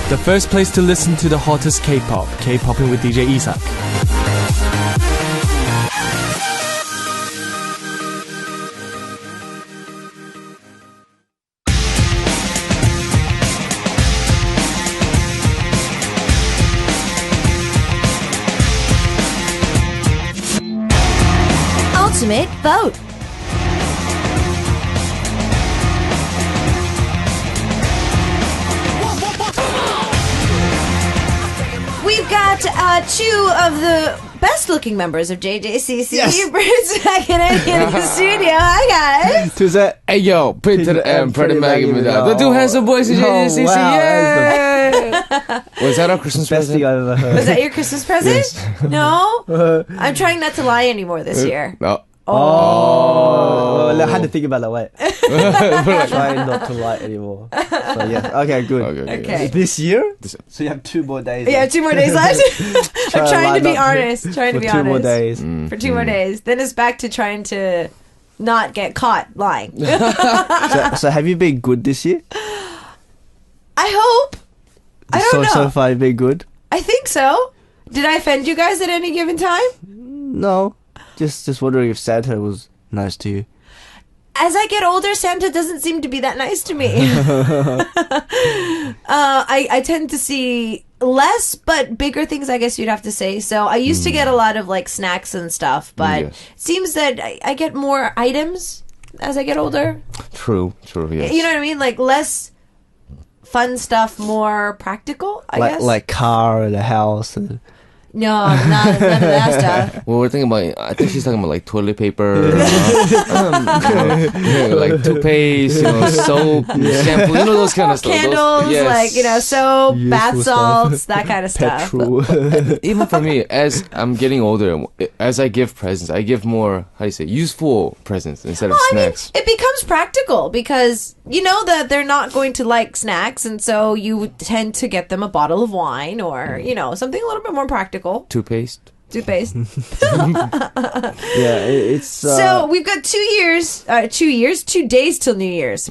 The first place to listen to the hottest K-pop, Kpoppin with DJ Isak. Ultimate vote. We've got two of the best-looking members of JJCC. Yes. Brits back and Eddy in the studio. Hi, guys. 투자 Hey yo, Peter and Freddie Mac입니다. The two handsome boys in JJCC. wow, Yeah. Was that our Christmas best thing present? I've ever heard. Was that your Christmas present? No? I'm trying not to lie anymore this year. No. Well, I had to think about that. Wait, trying not to lie anymore. So yeah, okay, good. Okay. This year, so you have 2 more days. Yeah, 2 more days left. I'm trying to be honest. Trying to for be 2 honest. more days. For 2 more days. Then it's back to trying to not get caught lying. So have you been good this year? I hope. I don't know. So far, you've been good. I think so. Did I offend you guys at any given time? No, just wondering if Santa was nice to you. As I get older, Santa doesn't seem to be that nice to me. I tend to see less, but bigger things, I guess you'd have to say. So I used to get a lot of like snacks and stuff, but it seems that I get more items as I get older. True, yes. You know what I mean? Like less fun stuff, more practical, I guess. Like car and a house and... No, none of that stuff. Well, we're thinking about, I think she's talking about like toilet paper, like toothpaste, soap, shampoo, those kind of stuff. Candles, soap, Useful bath salts, stuff. that kind of stuff. Petrol. Even for me, as I'm getting older, as I give presents, I give more, useful presents instead of snacks. It becomes practical because you know that they're not going to like snacks, and so you tend to get them a bottle of wine or, something a little bit more practical. Toothpaste. Yeah, it's... So we've got 2 days till New Year's.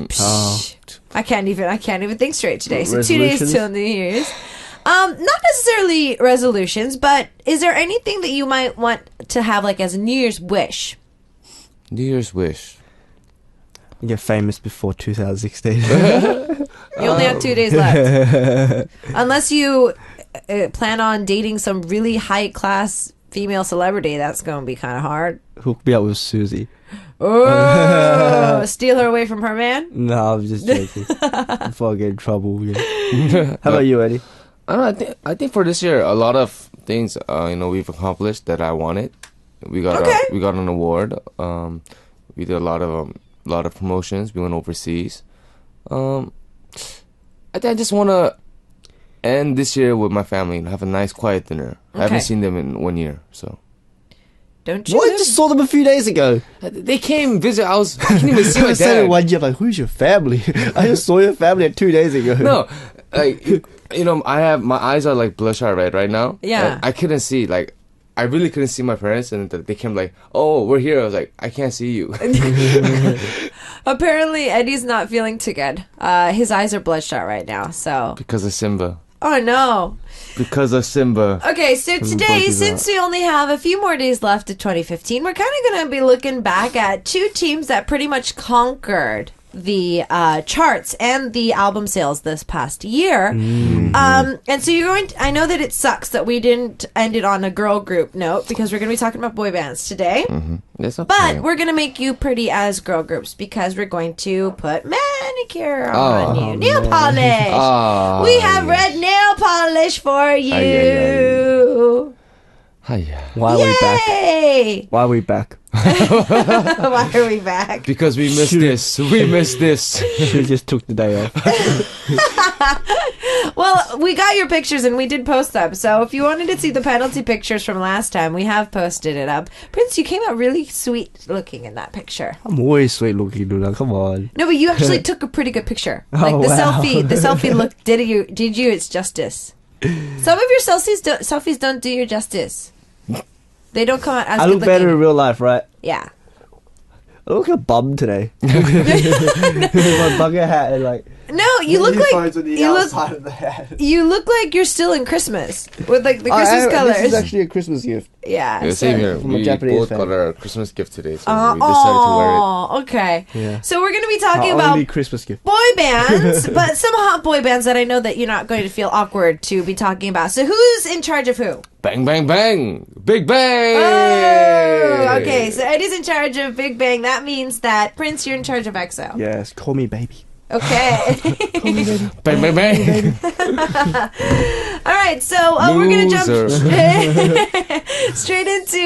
I can't even think straight today. So 2 days till New Year's. Not necessarily resolutions, but is there anything that you might want to have like as a New Year's wish? New Year's wish. Get famous before 2016. You only have 2 days left. Unless you plan on dating some really high-class female celebrity, that's going to be kind of hard. Hook me up with Susie. Oh, steal her away from her man? No, I'm just joking. Before I get in trouble. Yeah. How about you, Eddy? I think for this year, a lot of things we've accomplished that I wanted. We got an award. We did a lot of promotions. We went overseas. I think I just want to end this year with my family and have a nice quiet dinner. I haven't seen them in 1 year, so. Don't you? Well, I just saw them a few days ago. They came visit. I didn't even see my said it dad. 1 year, like, who's your family? I just saw your family 2 days ago. No, my eyes are like bloodshot red right now. Yeah. I couldn't see, I really couldn't see my parents, and they came like, "Oh, we're here." I was like, "I can't see you." Apparently, Eddie's not feeling too good. His eyes are bloodshot right now, so. Because of Simba. Oh, no. Because of Simba. Okay, so today, since we only have a few more days left of 2015, we're kind of going to be looking back at 2 teams that pretty much conquered the charts and the album sales this past year. And so I know that it sucks that we didn't end it on a girl group note because we're going to be talking about boy bands today. That's okay. But we're going to make you pretty as girl groups because we're going to put manicure on you. Nail polish. We have red nail polish for you. Why are we back? Why are we back? Why are we back? Because we missed this. We missed this. She just took the day off. Well, we got your pictures and we did post them. So if you wanted to see the penalty pictures from last time, we have posted it up. Prince, you came out really sweet looking in that picture. I'm always sweet looking, Luna. Come on. No, but you actually took a pretty good picture. Like the selfie look did you its justice. Some of your selfies don't do your justice. They don't come out as I good look better in real life, right? Yeah. I look like a bum today. My bucket hat and like. No, you look like on the outside of the head. you look like you're still in Christmas with like the Christmas colors. This is actually a Christmas gift. Yeah, Same here. From a We Japanese both fan. got our Christmas gift today, so we decided to wear it. Oh, okay. Yeah. So we're gonna be talking Our about only Christmas gift. boy bands, but some hot boy bands that I know that you're not going to feel awkward to be talking about. So who's in charge of who? Bang, bang, bang! Big Bang! Oh, okay. So Eddie's in charge of Big Bang. That means that Prince, you're in charge of EXO. Yes, call me baby. Okay. Bang, bang, bang! All right. So we're gonna jump straight into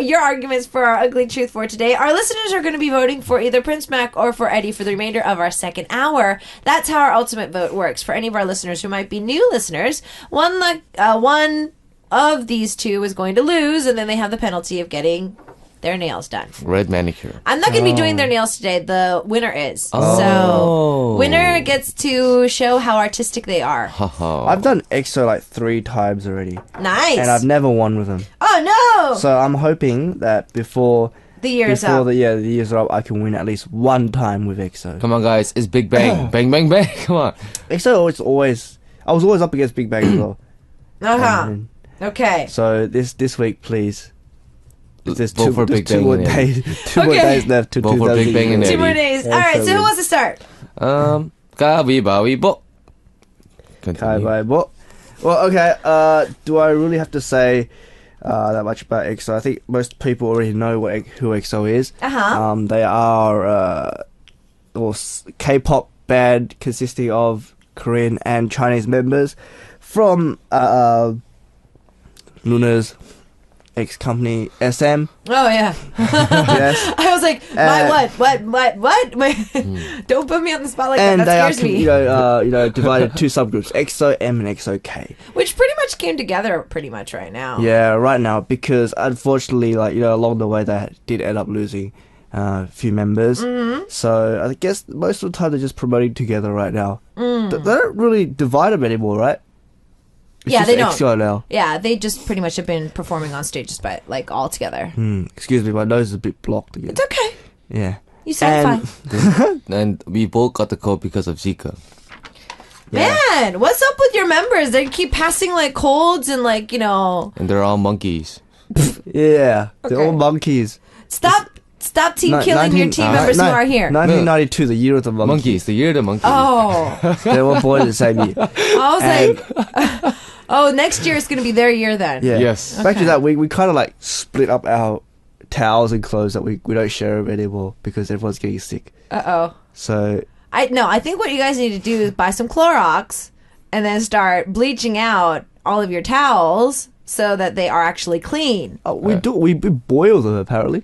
your arguments for our ugly truth for today. Our listeners are going to be voting for either Prince Mac or for Eddie for the remainder of our second hour. That's how our ultimate vote works. For any of our listeners who might be new listeners, one of these two is going to lose, and then they have the penalty of getting their nails done. Red manicure. I'm not going to be doing their nails today. The winner is. Oh. So, winner gets to show how artistic they are. I've done EXO like 3 times already. Nice. And I've never won with them. Oh, no! So I'm hoping that before the year's up. the years are up, I can win at least 1 time with EXO. Come on, guys. It's Big Bang. Bang, bang, bang. Come on. EXO always I was always up against Big Bang as well. Uh-huh. Okay. So this week, please. There's Vote for Big Bang more in days. Two more days left to Vote for Big Bang in 2000. Eddie. 2 more days. Yeah, All right, so who so wants to start? Gabibawibo. Continue. Bye. Well, okay. Do I really have to say that much about EXO? I think most people already know who EXO is. Uh-huh. They are K-pop band consisting of Korean and Chinese members from Luna's ex-company SM. Oh, yeah. Yes. I was like, what? Don't put me on the spot like And that. they That are, scares me. divided 2 subgroups: EXO M and EXO K. Which pretty much came together pretty much right now. Yeah, right now, because unfortunately, along the way, they did end up losing a few members. Mm-hmm. So I guess most of the time they're just promoting together right now. They don't really divide them anymore, right? It's Yeah, just they don't. EXO now. Yeah, they just pretty much have been performing on stages, but like all together. Excuse me, my nose is a bit blocked again. It's okay. Yeah. You sound fine. And we both got the cold because of Zika. Man, what's up with your members? They keep passing like colds and like, And they're all monkeys. Yeah, they're Okay. all monkeys. Stop team killing your team members who are here. 1992, the year of the monkey. Monkeys. The year of the monkey. Oh, They were born in the same year. I was like, oh, next year is going to be their year then. Yeah. Yes. Back to Okay. that, we kind of like split up our towels and clothes that we don't share them anymore because everyone's getting sick. Uh-oh. So I think what you guys need to do is buy some Clorox and then start bleaching out all of your towels so that they are actually clean. we boil them apparently.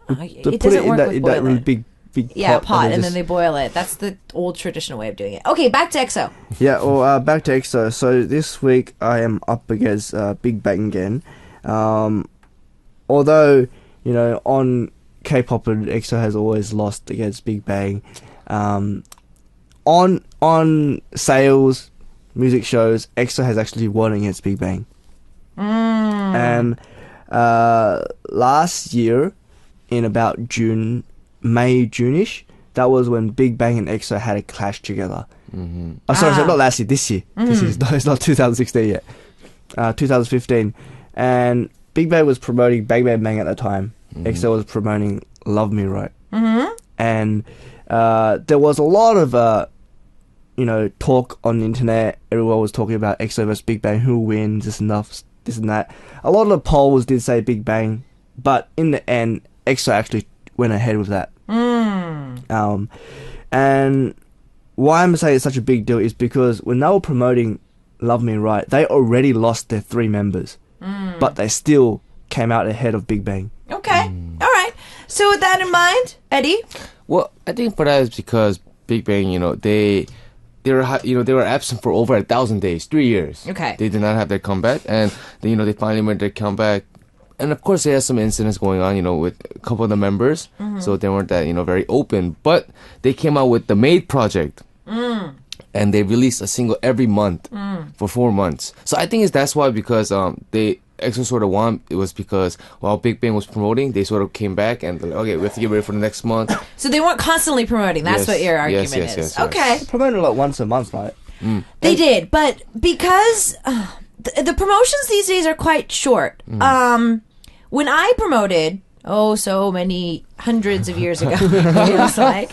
They It put doesn't work in with that really boiling. big pot, and then just- they boil it. That's the old traditional way of doing it. Okay, back to EXO. Yeah, well, back to EXO. So this week I am up against Big Bang again. Although, on Kpoppin, EXO has always lost against Big Bang. On sales, music shows, EXO has actually won against Big Bang. And last year, in about June-ish, that was when Big Bang and EXO had a clash together. Oh, sorry, not last year, this year. It's not 2016 yet. 2015. And Big Bang was promoting Bang Bang Bang at the time. EXO was promoting Love Me Right. And there was a lot of, talk on the internet. Everyone was talking about EXO versus Big Bang, who wins, this and that. A lot of the polls did say Big Bang, but in the end, EXO actually went ahead with that. And why I'm saying it's such a big deal is because when they were promoting Love Me Right, they already lost their 3 members, but they still came out ahead of Big Bang. Okay, all right. So with that in mind, Eddie? Well, I think for that is because Big Bang, they were absent for over 1,000 days, 3 years. Okay. They did not have their comeback, and they finally made their comeback. And of course, they had some incidents going on, with a couple of the members, so they weren't that very open. But they came out with the Made project, and they released a single every month for 4 months. So I think that's why, because they EXO sort of won, it was because while Big Bang was promoting, they sort of came back and they're like, okay, we have to get ready for the next month. So they weren't constantly promoting. That's Yes. what your argument Yes, is. yes. Okay. Promoted like once a month, right? They did, but because the promotions these days are quite short. When I promoted, so many hundreds of years ago, it was like,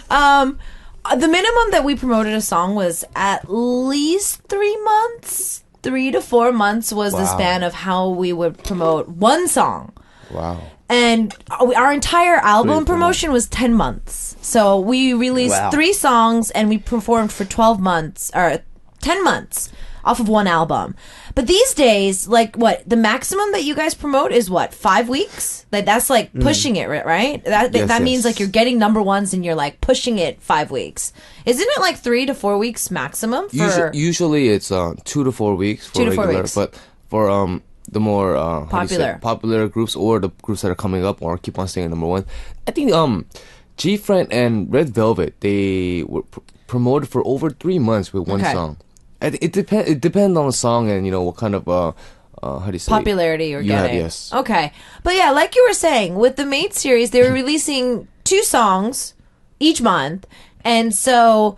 the minimum that we promoted a song was at least 3 months. 3 to 4 months was the span of how we would promote one song. Wow. And our entire album promotion was 10 months. So we released 3 songs and we performed for 12 months or 10 months off of one album. But these days, like what, the maximum that you guys promote is what, 5 weeks? Like that's like pushing it, right? That means like you're getting number ones and you're like pushing it 5 weeks. Isn't it like 3 to 4 weeks maximum? For Usually it's 2 to 4 weeks for 2 to 4 regular, weeks. but for the more popular groups or the groups that are coming up or keep on staying number one, I think G-Friend and Red Velvet, they were promoted for over 3 months with one song. It depends on the song and what kind of how do you say popularity you're getting. Yes. Okay. But yeah, like you were saying, with the Mate series, they were releasing 2 songs each month. And so,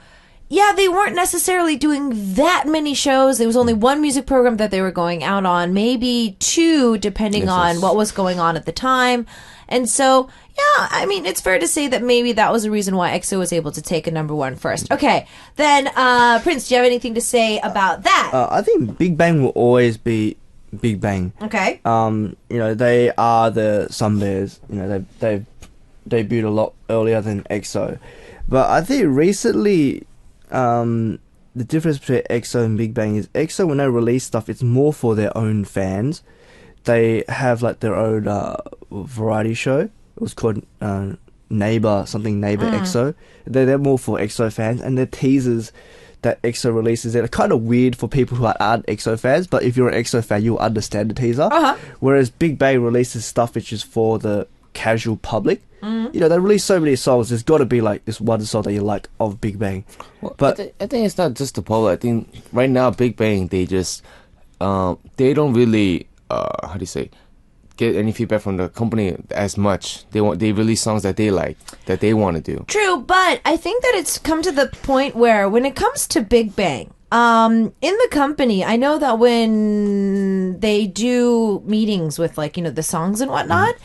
yeah, they weren't necessarily doing that many shows. There was only one music program that they were going out on, maybe 2, depending on what was going on at the time. And so, yeah, I mean, it's fair to say that maybe that was the reason why EXO was able to take a number one first. Okay, then, Prince, do you have anything to say about that? I think Big Bang will always be Big Bang. Okay. They are the Sun Bears. They've debuted a lot earlier than EXO. But I think recently, the difference between EXO and Big Bang is EXO, when they release stuff, it's more for their own fans. They have like their own variety show. It was called Neighbor EXO. They're more for EXO fans, and their teasers that EXO releases, they're kind of weird for people who aren't EXO fans, but if you're an EXO fan, you'll understand the teaser. Whereas Big Bang releases stuff which is for the casual public. They release so many songs, there's got to be like this one song that you like of Big Bang. Well, but I think it's not just the public. I think right now Big Bang, they just they don't really how do you say, get any feedback from the company as much. They release songs that they like, that they want to do. True, but I think that it's come to the point where when it comes to Big Bang, in the company, I know that when they do meetings with like, the songs and whatnot,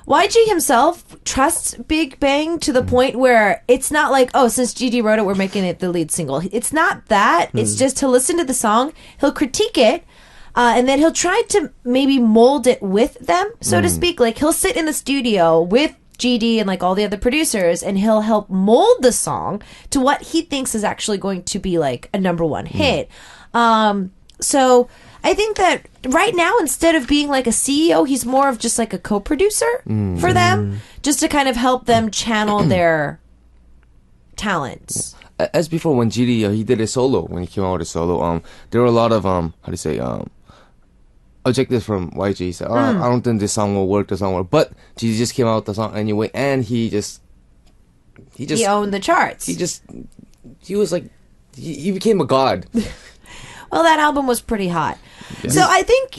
YG himself trusts Big Bang to the point where it's not like, since GD wrote it, we're making it the lead single. It's not that. It's just to listen to the song, he'll critique it, and then he'll try to maybe mold it with them, so to speak. Like, he'll sit in the studio with GD and like all the other producers, and he'll help mold the song to what he thinks is actually going to be like a number one hit. So I think that right now, instead of being like a CEO, he's more of just like a co-producer for them, just to kind of help them channel their talents. As before, when GD he did a solo, when he came out with a solo, there were a lot of how do you say objectives from YG. He said, I don't think this song will work. But GD just came out with the song anyway, and he owned the charts. He was like, he became a god. Well, that album was pretty hot. Yeah. So I think,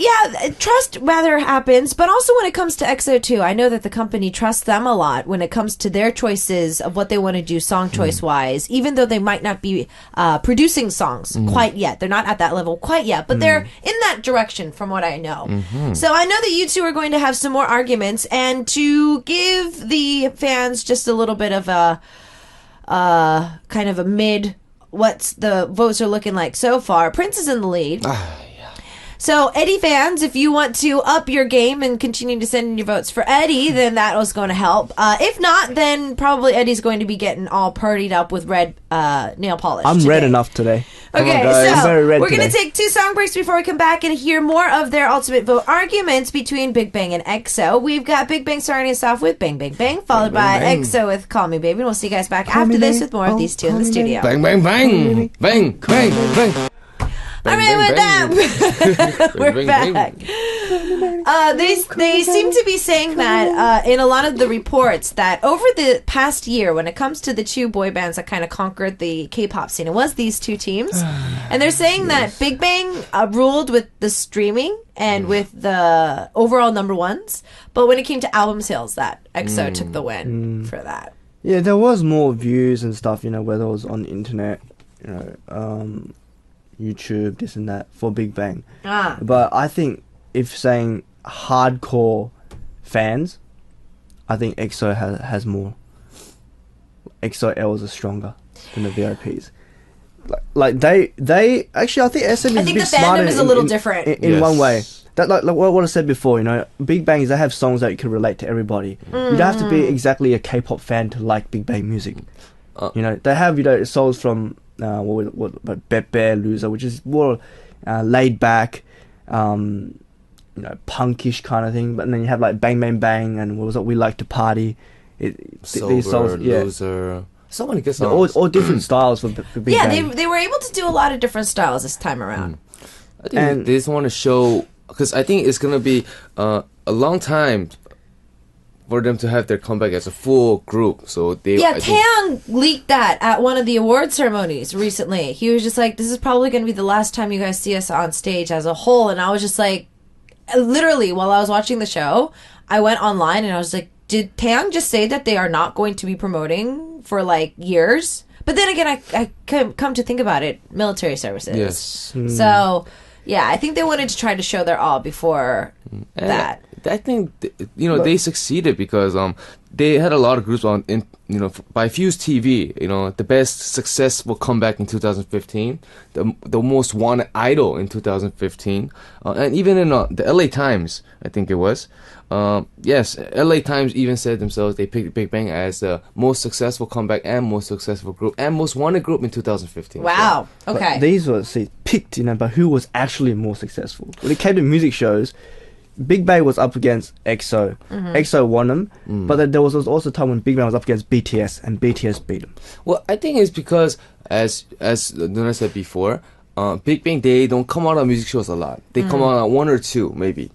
trust rather happens, but also when it comes to EXO too, I know that the company trusts them a lot when it comes to their choices of what they want to do song choice wise, even though they might not be producing songs quite yet. They're not at that level quite yet, but they're in that direction from what I know. So I know that you two are going to have some more arguments, and to give the fans just a little bit of a kind of a mid, what's the votes are looking like so far. Prince is in the lead. So, Eddy fans, if you want to up your game and continue to send in your votes for Eddy, then that was going to help. If not, then probably Eddy's going to be getting all partied up with red nail polish. I'm today. red enough today. Okay, I'm very red we're going to take 2 song breaks before we come back and hear more of their ultimate vote arguments between Big Bang and EXO. We've got Big Bang starting us off with Bang Bang Bang, followed by EXO with Call Me Baby. And we'll see you guys back after this with more of these two in the studio. Bang, bang, bang. Bang, bang, bang. I mean, with that, we're back. They seem to be saying that in a lot of the reports that over the past year, when it comes to the two boy bands that kind of conquered the K-pop scene, it was these two teams, and they're saying that Big Bang ruled with the streaming and with the overall number ones, but when it came to album sales, that EXO took the win for that. Yeah, there was more views and stuff, you know, whether it was on the internet, you know, YouTube, this and that, for Big Bang. But I think if saying hardcore fans, I think EXO has more. EXO Ls are stronger than the VIPs. Like they actually, I think SM is I a think bit the smarter fandom is a little different. in one way. That like what I said before, you know, Big Bang is they have songs that you can relate to everybody. You don't have to be exactly a K-pop fan to like Big Bang music. You know, they have, you know, songs from what Pepe, Loser, which is more laid back, you know, punkish kind of thing. But then you have like Bang Bang Bang and what was it, We Like to Party. Sober, these songs, yeah. Loser. So many good songs. All different styles for Big Bang. Yeah, they were able to do a lot of different styles this time around. I think they just want to show, because I think it's going to be a long time for them to have their comeback as a full group. So they Taeyang leaked that at one of the award ceremonies recently. He was just like, this is probably going to be the last time you guys see us on stage as a whole. And I was just like, literally, while I was watching the show, I went online and I was like, did Taeyang just say that they are not going to be promoting for like years? But then again, I come to think about it, military services. Yes. So, yeah, I think they wanted to try to show their all before that. I think they succeeded because they had a lot of groups on by Fuse TV, you know, the best successful comeback in 2015, the most wanted idol in 2015, and even in the LA Times, I think it was. Yes, LA Times even said themselves they picked Big Bang as the most successful comeback and most successful group and most wanted group in 2015. Wow. So. Okay. But these were picked, you know, but who was actually more successful? When it came to music shows, Big Bang was up against EXO. EXO won them, but then there was also a time when Big Bang was up against BTS, and BTS beat them. Well, I think it's because, as Nuna said before, Big Bang, they don't come out on music shows a lot. They come out on one or two, maybe.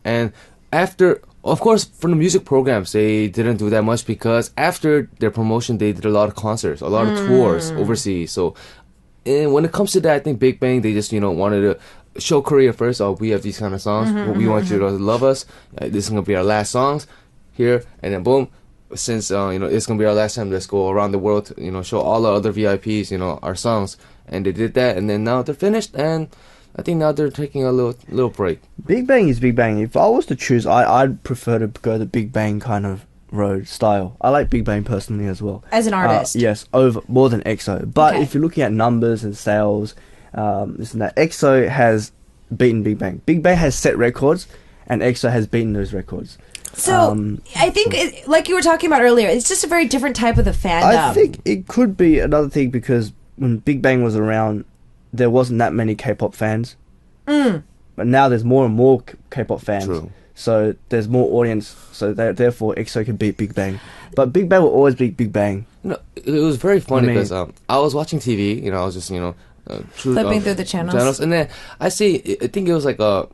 And after, of course, from the music programs, they didn't do that much because after their promotion, they did a lot of concerts, a lot of tours overseas. So when it comes to that, I think Big Bang, they just, wanted to show Korea first. Oh, we have these kind of songs. We want you to love us. This is going to be our last songs here. And then boom, since, it's going to be our last time, let's go around the world, show all the other VIPs, our songs. And they did that. And then now they're finished. And I think now they're taking a little break. Big Bang is Big Bang. If I was to choose, I'd prefer to go the Big Bang kind of road style. I like Big Bang personally as well. As an artist? Yes, more than EXO. But if you're looking at numbers and sales, this and that, EXO has beaten Big Bang. Big Bang has set records, and EXO has beaten those records. So, I think, like you were talking about earlier, it's just a very different type of the fandom. I think it could be another thing because when Big Bang was around, there wasn't that many K-pop fans. But now there's more and more K-pop fans. True. So there's more audience. So therefore, EXO can beat Big Bang. But Big Bang will always beat Big Bang. It was very funny because I was watching TV. I was just flipping through the channels, and then I think it was like a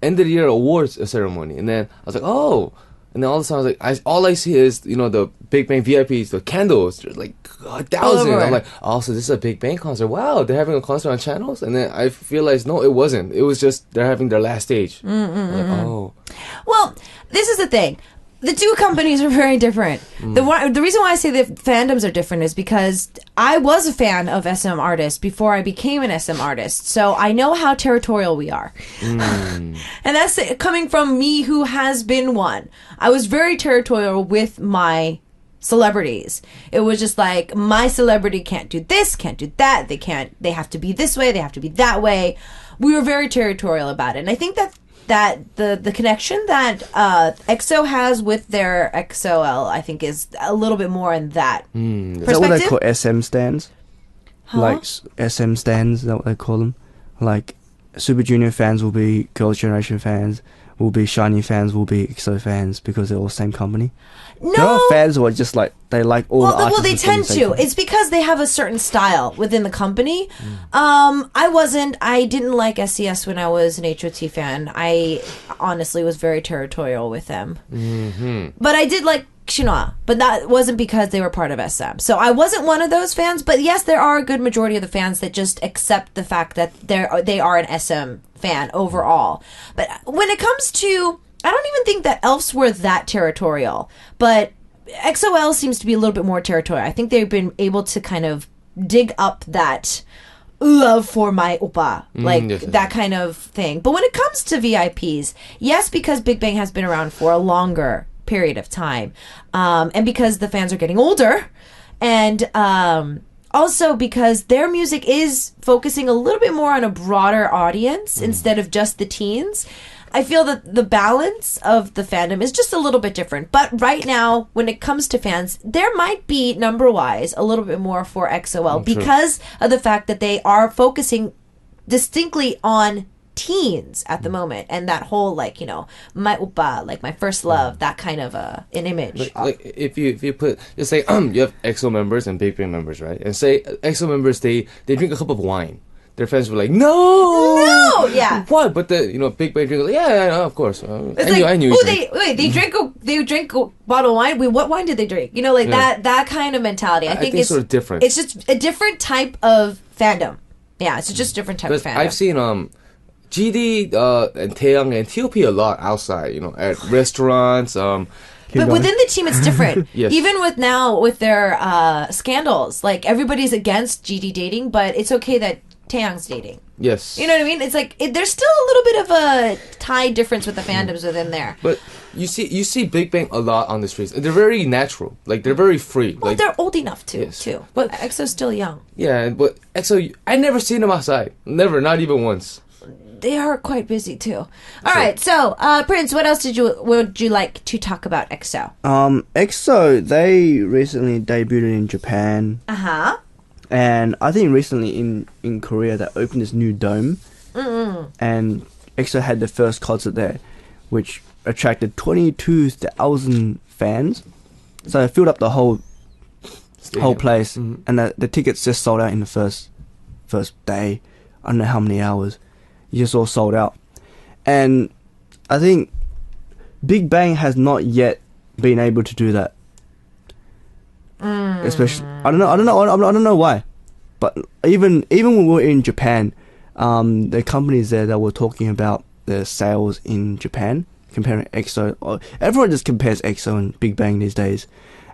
end of the year awards ceremony, and then I was like, oh. And then all of a sudden, I was like, all I see is, the Big Bang VIPs, the candles, like 1,000. I'm like, oh, so this is a Big Bang concert. Wow, they're having a concert on channels? And then I realized, no, it wasn't. It was just they're having their last stage. I'm like, oh. Well, this is the thing. The two companies are very different. The reason why I say the fandoms are different is because I was a fan of SM artists before I became an SM artist. So I know how territorial we are. And that's coming from me who has been one. I was very territorial with my celebrities. It was just like, my celebrity can't do this, can't do that. They have to be this way, they have to be that way. We were very territorial about it. And I think that the connection that EXO has with their XOL, I think, is a little bit more in that perspective. Is that what they call SM stands? Huh? Like SM stands, is that what they call them? Like Super Junior fans will be Girls' Generation fans, will be SHINee fans, will be EXO fans because they're all same company? No. There are fans who are just like, they like all the artists. Well, they from the tend same to. company. It's because they have a certain style within the company. I didn't like SES when I was an HOT fan. I honestly was very territorial with them. But I did like Shinhwa, but that wasn't because they were part of SM. So I wasn't one of those fans, but yes, there are a good majority of the fans that just accept the fact that they are an SM fan overall. But when it comes to, I don't even think that ELFs were that territorial, but XOL seems to be a little bit more territorial. I think they've been able to kind of dig up that love for my oppa, like that kind of thing. But when it comes to VIPs, yes, because Big Bang has been around for a longer period of time, and because the fans are getting older, and also because their music is focusing a little bit more on a broader audience instead of just the teens, I feel that the balance of the fandom is just a little bit different. But right now, when it comes to fans, there might be number-wise a little bit more for XOL because of the fact that they are focusing distinctly on teens at the moment, and that whole, like, you know, my oppa, like my first love, that kind of an image. Like if you put, just say you have EXO members and Big Bang members, right? And say EXO members, they drink a cup of wine. Their fans were like, no, yeah. What? But the Big Bang drink, like, yeah, of course. I knew. They drank a bottle of wine. Wait, what wine did they drink? You know, like that kind of mentality. I think it's sort of different. It's just a different type of fandom. Yeah, it's just a different type of fandom. I've seen GD and Taeyang and TOP a lot outside, at restaurants. But within the team, it's different. Yes. Even with their scandals, like everybody's against GD dating, but it's okay that Taeyang's dating. Yes. You know what I mean? It's like there's still a little bit of a tide difference with the fandoms within there. But you see Big Bang a lot on the streets. They're very natural. Like they're very free. Well, like, they're old enough too. But EXO's still young. Yeah, but EXO, I never seen them outside. Never, not even once. They are quite busy too. All right, so Prince, what else would you like to talk about EXO? EXO, they recently debuted in Japan. And I think recently in Korea they opened this new dome, and EXO had the first concert there, which attracted 22,000 fans. So it filled up the whole place, and the tickets just sold out in the first day. I don't know how many hours. You just all sold out, and I think Big Bang has not yet been able to do that. Especially, I don't know why, but even when we were in Japan, the companies there that were talking about the sales in Japan, comparing EXO, everyone just compares EXO and Big Bang these days,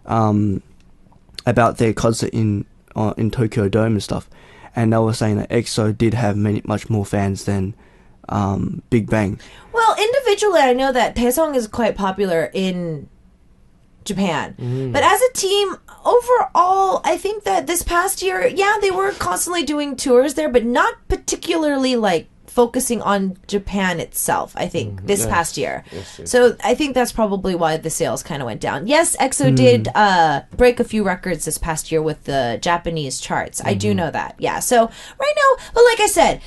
about their concert in Tokyo Dome and stuff, and they were saying that EXO did have much more fans than Big Bang. Well, individually, I know that Taesung is quite popular in Japan, but as a team overall, I think that this past year, they were constantly doing tours there, but not particularly like focusing on Japan itself. I think this past year, so I think that's probably why the sales kind of went down. Yes, EXO did break a few records this past year with the Japanese charts. I do know that. Yeah, so right now, but like I said,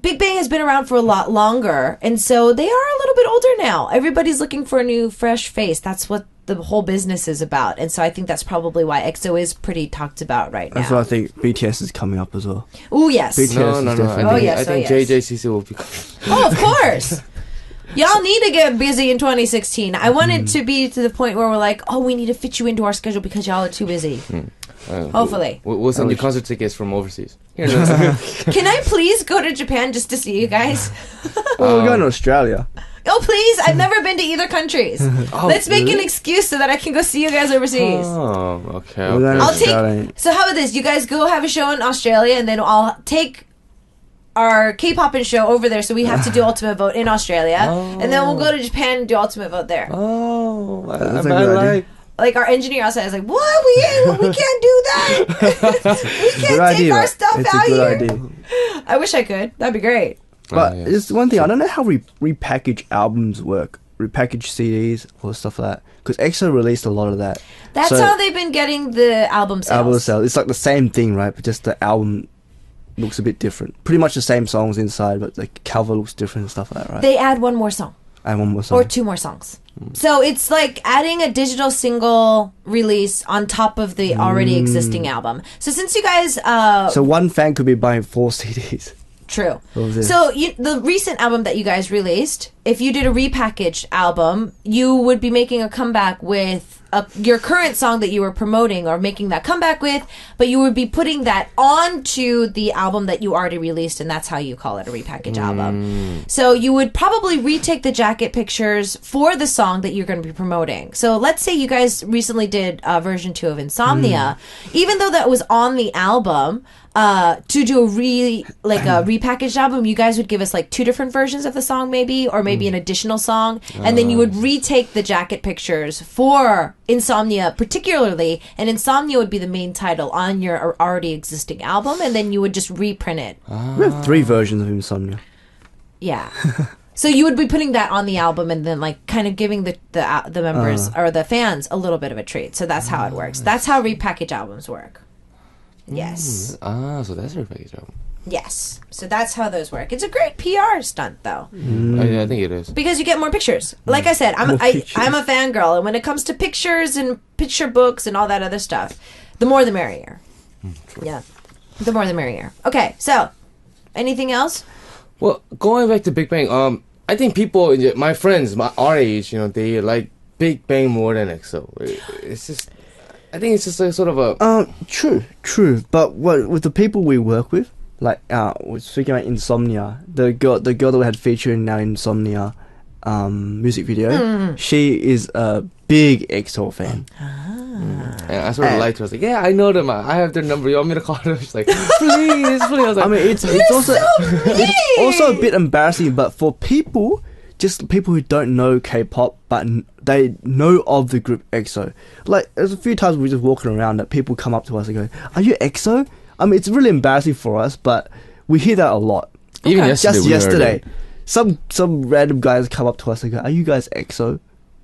Big Bang has been around for a lot longer, and so they are a little bit older now. Everybody's looking for a new, fresh face. That's what the whole business is about, and so I think that's probably why EXO is pretty talked about right now. That's why I think BTS is coming up as well. Oh yes. BTS No. is definitely. I think JJCC will be coming. Oh, of course. Y'all need to get busy in 2016. I want it to be to the point where we're like, oh, we need to fit you into our schedule because y'all are too busy. Hopefully. We'll send you concert tickets from overseas. Can I please go to Japan just to see you guys? Well, we're going to Australia. Oh, please. I've never been to either countries. Let's make an excuse so that I can go see you guys overseas. Oh, okay. We're going to I'll Australia. take. So how about this? You guys go have a show in Australia, and then I'll take our Kpoppin show over there. So we have to do Ultimate Vote in Australia, and then we'll go to Japan and do Ultimate Vote there. Oh, That's a good idea. Like our engineer outside is like, what? We can't do that. We can't take our stuff it's out a good here. idea. I wish I could. That'd be great. But it's one thing, I don't know how repackaged albums work, repackaged CDs or stuff like that. Because EXO released a lot of that. That's how they've been getting the album sales. Album sales. It's like the same thing, right? But just the album looks a bit different. Pretty much the same songs inside, but the cover looks different and stuff like that, right? They add one more song. And one more song. Or 2 more songs. So it's like adding a digital single release on top of the already existing album. So since you guys... so one fan could be buying 4 CDs. True. What was this? So the recent album that you guys released, if you did a repackaged album, you would be making a comeback with your current song that you were promoting or making that comeback with, but you would be putting that onto the album that you already released, and that's how you call it a repackaged album. So you would probably retake the jacket pictures for the song that you're going to be promoting. So let's say you guys recently did version 2 of Insomnia. Even though that was on the album, to do a repackaged album, you guys would give us like 2 different versions of the song maybe, or maybe an additional song, and then you would retake the jacket pictures for Insomnia particularly, and Insomnia would be the main title on your already existing album, and then you would just reprint it. We have 3 versions of Insomnia. Yeah. So you would be putting that on the album and then like kind of giving the members or the fans a little bit of a treat. So that's how it works. That's how repackaged albums work. Yes. So that's her package album. Yes. So that's how those work. It's a great PR stunt, though, I think it is. because you get more pictures. Like I said, I'm a fangirl, and when it comes to pictures and picture books and all that other stuff, the more the merrier. Yeah, the more the merrier. Okay, so anything else? Well, going back to Big Bang, I think people, my friends, our age, they like Big Bang more than EXO. It's just, I think it's just a sort of a... True. But with the people we work with, like, speaking about Insomnia, the girl that we had featured in our Insomnia music video, she is a big EXO fan. And I sort of liked her. I was like, yeah, I know them. I have their number. You want me to call her? She's like, please. I was like, I mean, it's also a bit embarrassing, but for people... Just people who don't know K-pop, but they know of the group EXO. Like, there's a few times we're just walking around that people come up to us and go, "Are you EXO?" I mean, it's really embarrassing for us, but we hear that a lot. Even yesterday, just yesterday, some random guys come up to us and go, "Are you guys EXO?"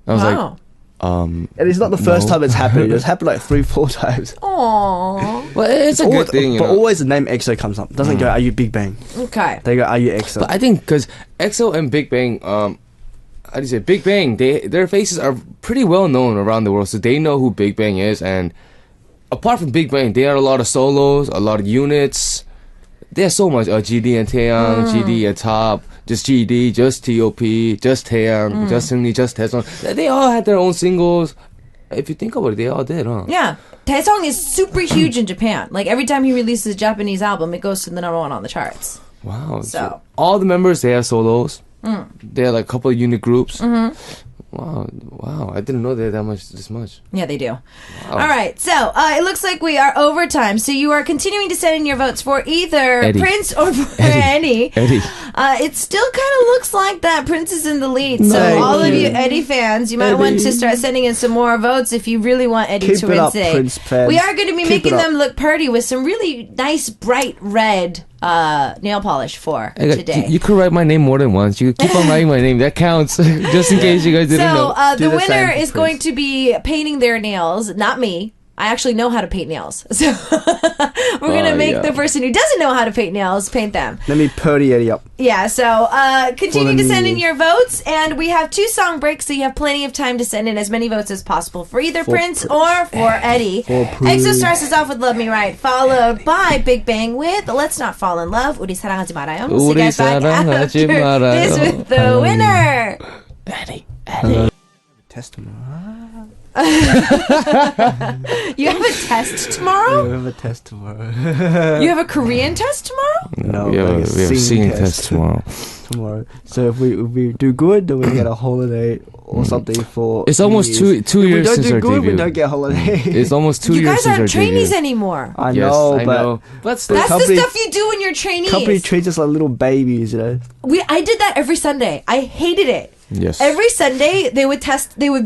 I was Wow. And it's not the first time it's happened. It's happened like 3-4 times. Aww. well, it's a good thing, But always the name EXO comes up. It doesn't go, "Are you Big Bang?" Okay. They go, "Are you EXO?" But I think because EXO and Big Bang, how do you say, Big Bang, their faces are pretty well known around the world, so they know who Big Bang is. And apart from Big Bang, they have a lot of solos, a lot of units. There's so much. GD and Taeyang, GD and Top, just GD, just T.O.P., just Taeyang, just Seungri, just Taesung. They all had their own singles. If you think about it, they all did, huh? Yeah. Taesung is super huge in Japan. Like, every time he releases a Japanese album, it goes to the number 1 on the charts. Wow. So all the members, they have solos. They have like a couple of unit groups. Wow. I didn't know they had this much. Yeah, they do. Wow. All right. So it looks like we are over time. So you are continuing to send in your votes for either Eddy. Prince or for Eddy. Eddy. It still kind of looks like that Prince is in the lead. So Thank all of you. you Eddy fans, you might want to start sending in some more votes if you really want Eddy Keep to it win up, today. Prince fans. We are going to be Keep making it up. them look pretty with some really nice bright red nail polish for today. You could write my name more than once. You could keep on writing my name. That counts. Just in case you guys didn't know. So Do the the same winner for is Prince. going to be painting their nails, not me. I actually know how to paint nails. So we're going to make yeah. the person who doesn't know how to paint nails paint them. Let me purdy Eddy up. Yeah, so continue For the to send in news. your votes, and we have 2 song breaks, so you have plenty of time to send in as many votes as possible for either Prince or for Eddy. For Prince. EXO starts us off with Love Me Right, followed by Big Bang with Let's Not Fall in Love. 우리 사랑하지 말아요. We'll see you guys back after 사랑하지 말아요. this with the winner. Eddy. Testimony. You have a test tomorrow? We have a test tomorrow. You have a Korean test tomorrow? No, we have like a singing test tomorrow. So if we do good, then we get a holiday or something for. It's almost New Year's. two If years we don't since do our good, debut. we don't get a holiday. It's almost 2 You years guys since our aren't trainees debut. anymore. I Yes, know, I but know. But still, That's company- the stuff you do when you're trainees. company treats us like little babies, you know. I did that every Sunday. I hated it. yes. Every Sunday they would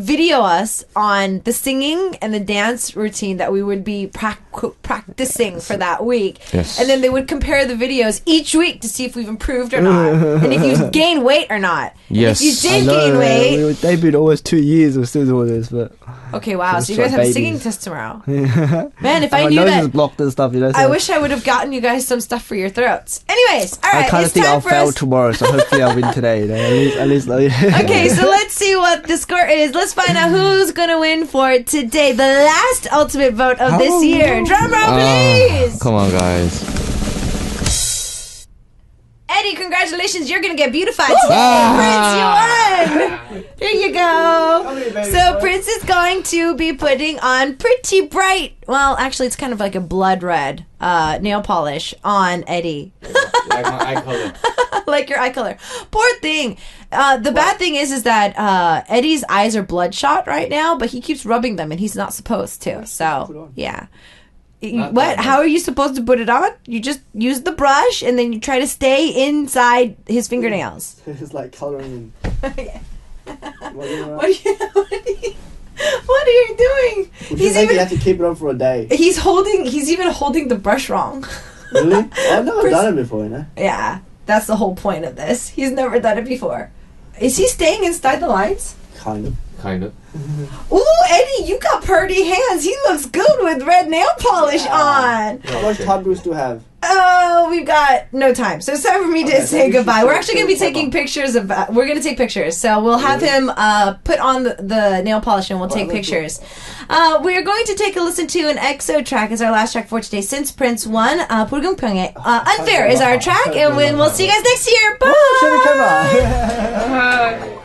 video us on the singing and the dance routine that we would be practicing for that week. Yes. And then they would compare the videos each week to see if we've improved or not. And if you gain weight or not. And Yes. if you I did know, gain man. weight. We debuted almost 2 years. We're still doing this, but Okay, wow. So you guys Just like have a singing babies. test tomorrow. Man, if I my knew nose that, is blocked and stuff, you know. So I wish I would have gotten you guys some stuff for your throats. Anyways, all right. I kind of it's think time I'll for fail us. tomorrow, so hopefully I'll win today. You know? At least. Okay, so let's see what the score is. Let's find out who's going to win for today. The last ultimate vote of this year. Drum roll, please. Come on, guys. Eddy, congratulations. You're going to get beautified today. Prince, you won. Here you go. So Prince is going to be putting on pretty bright, well, actually, it's kind of like a blood red nail polish on Eddy. Like my eye color. Like your eye color. Poor thing. The bad thing is that Eddy's eyes are bloodshot right now, but he keeps rubbing them, and he's not supposed to. So, yeah. What? How are you supposed to put it on? You just use the brush, and then you try to stay inside his fingernails. It's like coloring. What are you doing? He's even you have to keep it on for a day. He's even holding the brush wrong. Really? I've never done it before, you know? Yeah, that's the whole point of this. He's never done it before. Is he staying inside the lines? Kind of. Ooh, Eddy, you got pretty hands. He looks good with red nail polish on. How much time do we still have? Oh, we've got no time. So it's time for me to say goodbye. We're actually going to be taking pictures of... we're going to take pictures. So we'll have him put on the nail polish and we'll take pictures. We're going to take a listen to an EXO track as our last track for today. Since Prince won, 불공평해. Unfair is our track. And we'll see you guys next year. Bye! Show the camera.